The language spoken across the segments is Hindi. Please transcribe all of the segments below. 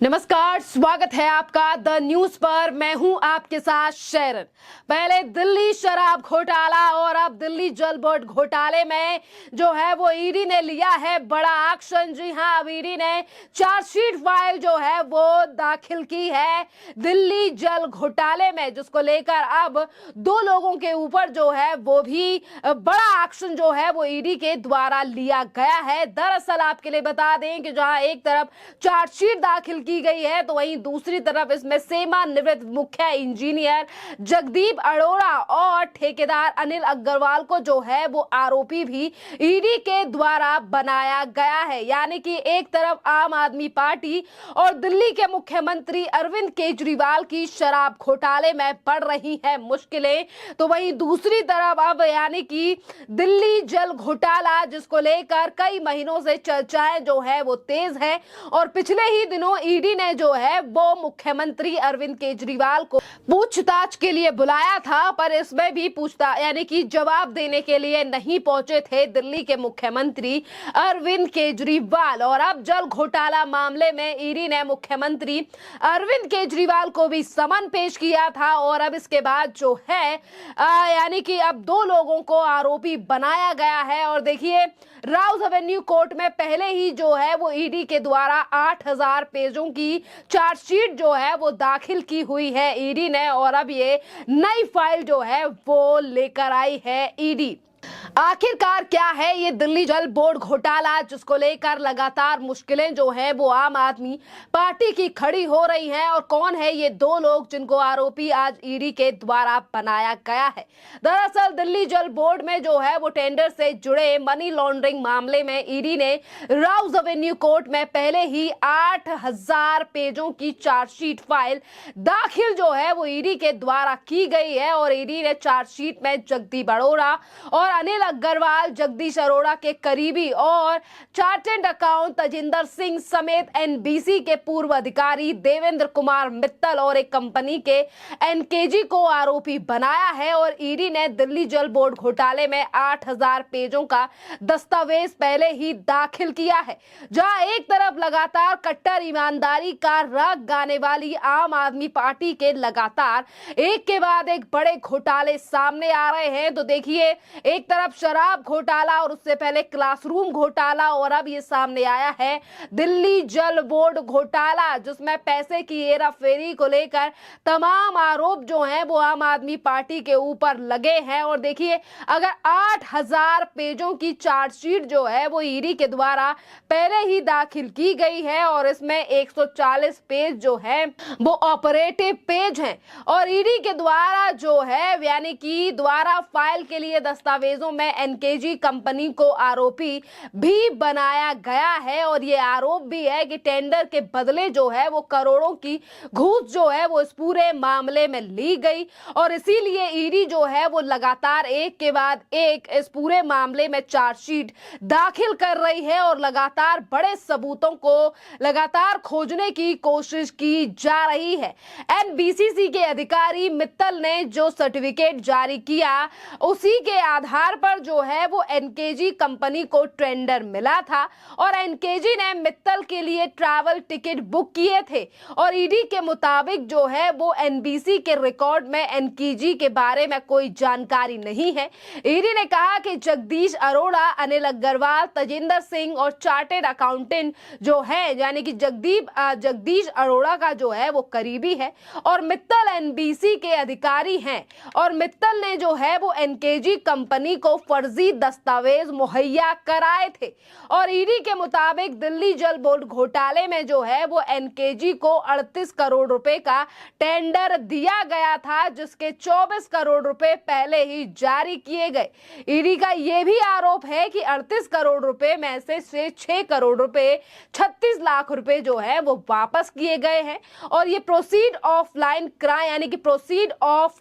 नमस्कार, स्वागत है आपका द न्यूज पर। मैं हूं आपके साथ शेरन। पहले दिल्ली शराब घोटाला और अब दिल्ली जल बोर्ड घोटाले में जो है वो ईडी ने लिया है बड़ा एक्शन। जी हां, अब ईडी ने चार्जशीट फाइल जो है वो दाखिल की है दिल्ली जल घोटाले में, जिसको लेकर अब दो लोगों के ऊपर जो है वो भी बड़ा एक्शन जो है वो ईडी के द्वारा लिया गया है। दरअसल आपके लिए बता दें कि जहां एक तरफ चार्जशीट दाखिल की गई है तो वहीं दूसरी तरफ इसमें सेवानिवृत्त मुख्य इंजीनियर जगदीप अरोड़ा और ठेकेदार अनिल अग्रवाल को जो है वो आरोपी भी ईडी के द्वारा बनाया गया है। यानी कि एक तरफ आम आदमी पार्टी और दिल्ली के मुख्यमंत्री अरविंद केजरीवाल की शराब घोटाले में बढ़ रही है मुश्किलें, तो वहीं दूसरी तरफ अब यानी कि दिल्ली जल घोटाला, जिसको लेकर कई महीनों से चर्चाएं जो है वो तेज है। और पिछले ही दिनों ईडी ने जो है वो मुख्यमंत्री अरविंद केजरीवाल को पूछताछ के लिए बुलाया था, पर इसमें भी पूछताछ यानी कि जवाब देने के लिए नहीं पहुंचे थे दिल्ली के मुख्यमंत्री अरविंद केजरीवाल। और अब जल घोटाला मामले में ईडी ने मुख्यमंत्री अरविंद केजरीवाल को भी समन पेश किया था और अब इसके बाद जो है यानी कि अब दो लोगों को आरोपी बनाया गया है। और देखिए, राउज एवेन्यू कोर्ट में पहले ही जो है वो ईडी के द्वारा 8000 पेजों की चार्जशीट जो है वो दाखिल की हुई है ईडी ने, और अब ये नई फाइल जो है वो लेकर आई है ईडी। आखिरकार क्या है ये दिल्ली जल बोर्ड घोटाला, जिसको लेकर लगातार मुश्किलें जो है वो आम आदमी पार्टी की खड़ी हो रही हैं, और कौन है ये दो लोग जिनको आरोपी आज ईडी के द्वारा बनाया गया है। दरअसल दिल्ली जल बोर्ड में जो है वो टेंडर से जुड़े मनी लॉन्ड्रिंग मामले में ईडी ने राउज एवेन्यू कोर्ट में पहले ही 8000 पेजों की चार्जशीट फाइल दाखिल जो है वो ईडी के द्वारा की गई है। और ईडी ने चार्जशीट में जगदीप अरोड़ा और अनिल अग्रवाल, जगदीश अरोड़ा के करीबी और चार्टर्ड अकाउंट तजिंदर सिंह समेत एनबीसी के पूर्व अधिकारी देवेंद्र कुमार मित्तल और एक कंपनी के एनकेजी को आरोपी बनाया है। और ईडी ने दिल्ली जल बोर्ड घोटाले में 8000 पेजों का दस्तावेज पहले ही दाखिल किया है, जहां एक तरफ लगातार कट्टर ईमानदारी का राग गाने वाली आम आदमी पार्टी के लगातार एक के बाद एक बड़े घोटाले सामने आ रहे हैं। तो देखिए, एक तरफ शराब घोटाला और उससे पहले क्लासरूम घोटाला, और अब ये सामने आया है दिल्ली जल बोर्ड घोटाला, जिसमें पैसे की हेराफेरी को लेकर तमाम आरोप जो हैं वो आम आदमी पार्टी के ऊपर लगे हैं। और देखिए, अगर 8000 पेजों की चार्जशीट जो है वो ईडी के द्वारा पहले ही दाखिल की गई है और इसमें 140 पेज जो है वो ऑपरेटिव पेज हैं, और ईडी के द्वारा जो है यानी कि द्वारा फाइल के लिए दस्तावेजों में एनकेजी कंपनी को आरोपी भी बनाया गया है। और ये आरोप भी है कि टेंडर के बदले जो है वो करोड़ों की घूस जो है वो इस पूरे मामले में ली गई, और इसीलिए ईडी जो है वो लगातार एक के बाद एक इस पूरे मामले में चार्जशीट दाखिल कर रही है और लगातार बड़े सबूतों को लगातार खोजने की कोशिश की जा रही है। एनबीसीसी के अधिकारी मित्तल ने जो सर्टिफिकेट जारी किया उसी के आधार पर जो है वो एनकेजी कंपनी को टेंडर मिला था, और एनकेजी ने मित्तल के लिए ट्रैवल टिकट बुक किए थे। और ईडी के मुताबिक जो है वो एनबीसी के रिकॉर्ड में एनकेजी के बारे में कोई जानकारी नहीं है। ईडी ने कहा कि जगदीश अरोड़ा, अनिल अग्रवाल, तजिंदर सिंह और चार्टेड अकाउंटेंट जो है यानी कि जगदीश अरोड़ा का जो है वो करीबी है, और मित्तल एनबीसी के अधिकारी हैं। और मित्तल ने जो है वो एनकेजी कंपनी को फर्जी दस्तावेज मुहैया कराए थे। और ईडी के मुताबिक दिल्ली जल बोर्ड घोटाले में जो है वो एनकेजी को 38 करोड़ रुपए का टेंडर दिया गया था, जिसके 24 करोड़ रुपए पहले ही जारी किए गए। ईडी का यह भी आरोप है कि 38 करोड़ रुपए में से 6 करोड़ रुपए 36 लाख रुपए जो है वो वापस किए गए हैं, और ये प्रोसीड ऑफ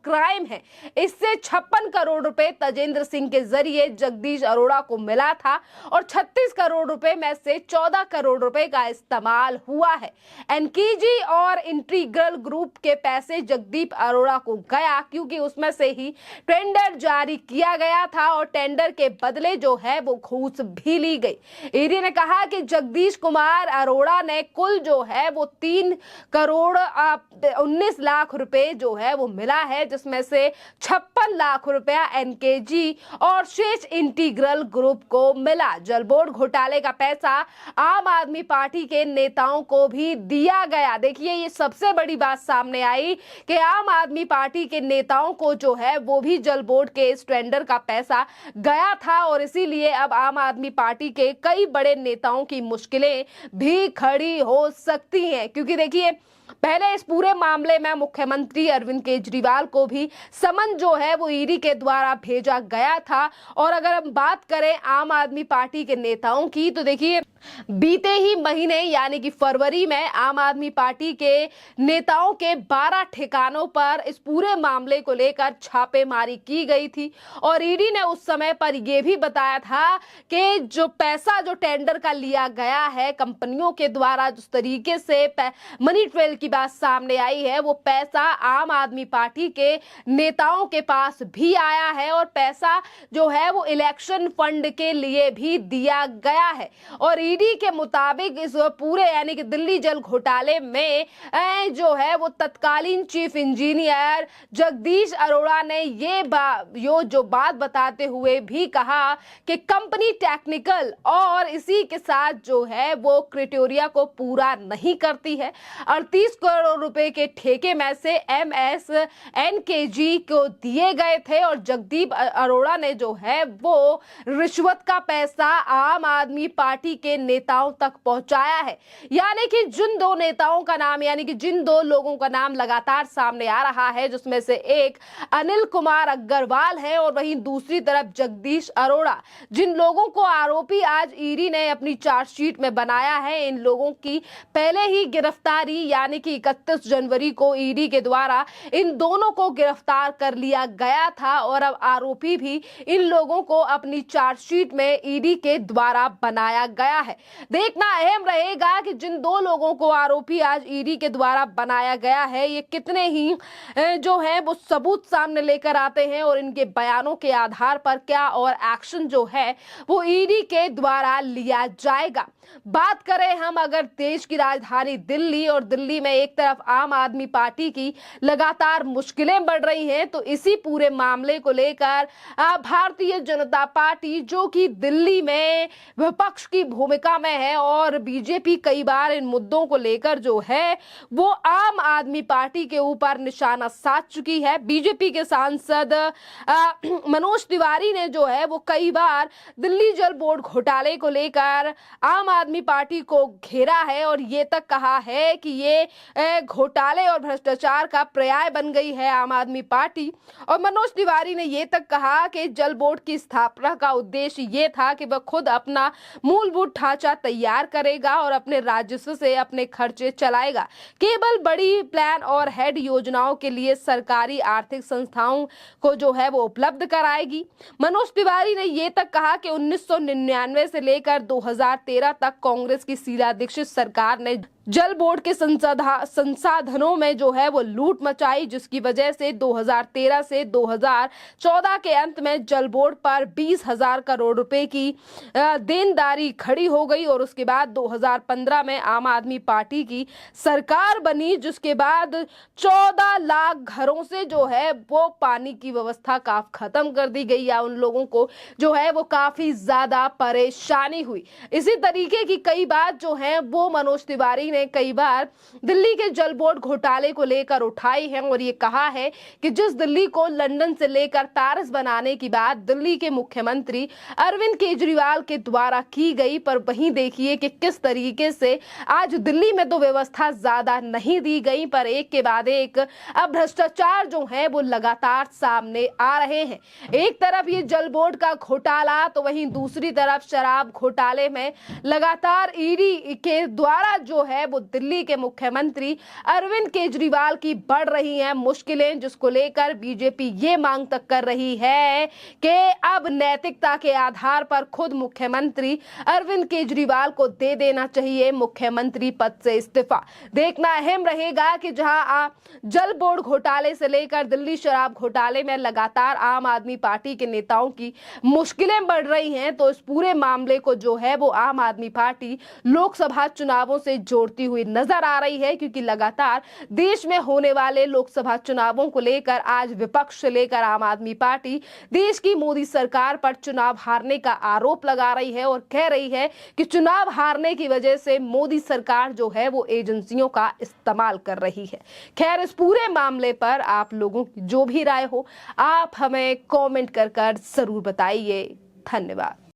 क्राइम है। इससे 56 करोड़ रुपए तजेंद्र सिंह के के जरिए जगदीश अरोड़ा को मिला था और 36 करोड़ रुपए में से 14 करोड़ रुपए का इस्तेमाल हुआ है। एनकेजी और इंटीग्रल ग्रुप के पैसे जगदीप अरोड़ा को गया क्योंकि उसमें से ही टेंडर जारी किया गया था और टेंडर के बदले जो है वो घूस भी ली गई। ईडी ने कहा कि जगदीश कुमार अरोड़ा ने कुल जो है वो 3 करोड़ 19 लाख रुपए जो है वो मिला है, जिसमें से 56 लाख रुपया एनकेजी और शेष इंटीग्रल ग्रुप को मिला। जल बोर्ड घोटाले का पैसा आम आदमी पार्टी के नेताओं को भी दिया गया। देखिए, ये सबसे बड़ी बात सामने आई कि आम आदमी पार्टी के नेताओं को जो है वो भी जल बोर्ड के इस टेंडर का पैसा गया था और इसीलिए अब आम आदमी पार्टी के कई बड़े नेताओं की मुश्किलें भी खड़ी हो सकती हैं, क्योंकि देखिए पहले इस पूरे मामले में मुख्यमंत्री अरविंद केजरीवाल को भी समन जो है वो ईडी के द्वारा भेजा गया था। और अगर हम बात करें आम आदमी पार्टी के नेताओं की, तो देखिए बीते ही महीने यानी कि फरवरी में आम आदमी पार्टी के नेताओं के 12 ठिकानों पर इस पूरे मामले को लेकर छापेमारी की गई थी और ईडी ने उस समय पर यह भी बताया था कि जो पैसा जो टेंडर का लिया गया है कंपनियों के द्वारा, जिस तरीके से मनी ट्रेल की बात सामने आई है, वो पैसा आम आदमी पार्टी के नेताओं के पास भी आया है और पैसा जो है वो इलेक्शन फंड के लिए भी दिया गया है। और ईडी के मुताबिक इस पूरे यानी कि दिल्ली जल घोटाले में जो है वो तत्कालीन चीफ इंजीनियर जगदीश अरोड़ा ने जो बात बताते हुए भी कहा कि कंपनी टेक्निकल और इसी के साथ जो है वो क्राइटेरिया को पूरा नहीं करती है। 38 करोड़ रुपए के ठेके में से एनकेजी को दिए गए थे और जगदीप अरोड़ा ने जो है वो रिश्वत का पैसा आम आदमी पार्टी के नेताओं तक पहुंचाया है। यानी कि जिन दो नेताओं का नाम यानी कि जिन दो लोगों का नाम लगातार सामने आ रहा है, जिसमें से एक अनिल कुमार अग्रवाल है और वहीं दूसरी तरफ जगदीश अरोड़ा, जिन लोगों को आरोपी आज ईडी ने अपनी चार्जशीट में बनाया है, इन लोगों की पहले ही गिरफ्तारी यानी कि 31 जनवरी को ईडी के द्वारा इन दोनों को गिरफ्तार कर लिया गया था और अब आरोपी भी इन लोगों को अपनी चार्जशीट में ईडी के द्वारा बनाया गया है। देखना अहम रहेगा कि जिन दो लोगों को आरोपी आज ईडी के द्वारा बनाया गया है, ये कितने ही जो है वो सबूत सामने लेकर आते हैं और इनके बयानों के आधार पर क्या और एक्शन जो है वो ईडी के द्वारा लिया जाएगा। बात करें हम अगर देश की राजधानी दिल्ली और दिल्ली में एक तरफ आम आदमी पार्टी की लगातार मुश्किलें बढ़ रही हैं, तो इसी पूरे मामले को लेकर भारतीय जनता पार्टी जो कि दिल्ली में विपक्ष की भूमिका में है और बीजेपी कई बार इन मुद्दों को लेकर जो है वो आम आदमी पार्टी के ऊपर निशाना साध चुकी है। बीजेपी के सांसद मनोज तिवारी ने जो है वो कई बार दिल्ली जल बोर्ड घोटाले को लेकर आम आदमी पार्टी को घेरा है और ये तक कहा है कि ये घोटाले और भ्रष्टाचार का पर्याय बन गई है आम आदमी पार्टी। और मनोज तिवारी ने ये तक कहा कि जल बोर्ड की स्थापना का उद्देश्य ये था कि वह खुद अपना मूलभूत ढांचा तैयार करेगा और अपने राजस्व से अपने खर्चे चलाएगा। केवल बड़ी प्लान और हेड योजनाओं के लिए सरकारी आर्थिक संस्थाओं को जो है वो उपलब्ध कराएगी। मनोज तिवारी ने ये तक कहा कि 1999 से लेकर 2013 तक कांग्रेस की शीला दीक्षित सरकार ने जल बोर्ड के संसाधनों में जो है वो लूट मचाई, जिसकी वजह से 2013 से 2014 के अंत में जल बोर्ड पर 20,000 करोड़ रुपए की देनदारी खड़ी हो गई और उसके बाद 2015 में आम आदमी पार्टी की सरकार बनी, जिसके बाद 14 लाख घरों से जो है वो पानी की व्यवस्था खत्म कर दी गई या उन लोगों को जो है वो काफी ज्यादा परेशानी हुई। इसी तरीके की कई बात जो है वो मनोज तिवारी कई बार दिल्ली के जल बोर्ड घोटाले को लेकर उठाई है और ये कहा है कि जिस दिल्ली को लंदन से लेकर पेरिस बनाने की बात दिल्ली के मुख्यमंत्री अरविंद केजरीवाल के द्वारा की गई, पर वहीं देखिए कि किस तरीके से आज दिल्ली में तो व्यवस्था ज्यादा नहीं दी गई, पर एक के बाद एक अब भ्रष्टाचार जो है वो लगातार सामने आ रहे हैं। एक तरफ ये जल बोर्ड का घोटाला तो वहीं दूसरी तरफ शराब घोटाले में लगातार ईडी के द्वारा जो है वो दिल्ली के मुख्यमंत्री अरविंद केजरीवाल की बढ़ रही हैं मुश्किलें, जिसको लेकर बीजेपी ये मांग तक कर रही है कि अब नैतिकता के आधार पर खुद मुख्यमंत्री अरविंद केजरीवाल को दे देना चाहिए मुख्यमंत्री पद से इस्तीफा। देखना अहम रहेगा कि जहां जल बोर्ड घोटाले से लेकर दिल्ली शराब घोटाले में लगातार आम आदमी पार्टी के नेताओं की मुश्किलें बढ़ रही हैं, तो इस पूरे मामले को जो है वो आम आदमी पार्टी लोकसभा चुनावों से जोड़ती हुई नजर आ रही है, क्योंकि लगातार देश में होने वाले लोकसभा चुनावों को लेकर आज विपक्ष से लेकर आम आदमी पार्टी देश की मोदी सरकार पर चुनाव हारने का आरोप लगा रही है और कह रही है कि चुनाव हारने की वजह से मोदी सरकार जो है वो एजेंसियों का इस्तेमाल कर रही है। खैर, इस पूरे मामले पर आप लोगों की जो भी राय हो आप हमें कमेंट कर जरूर बताइए। धन्यवाद।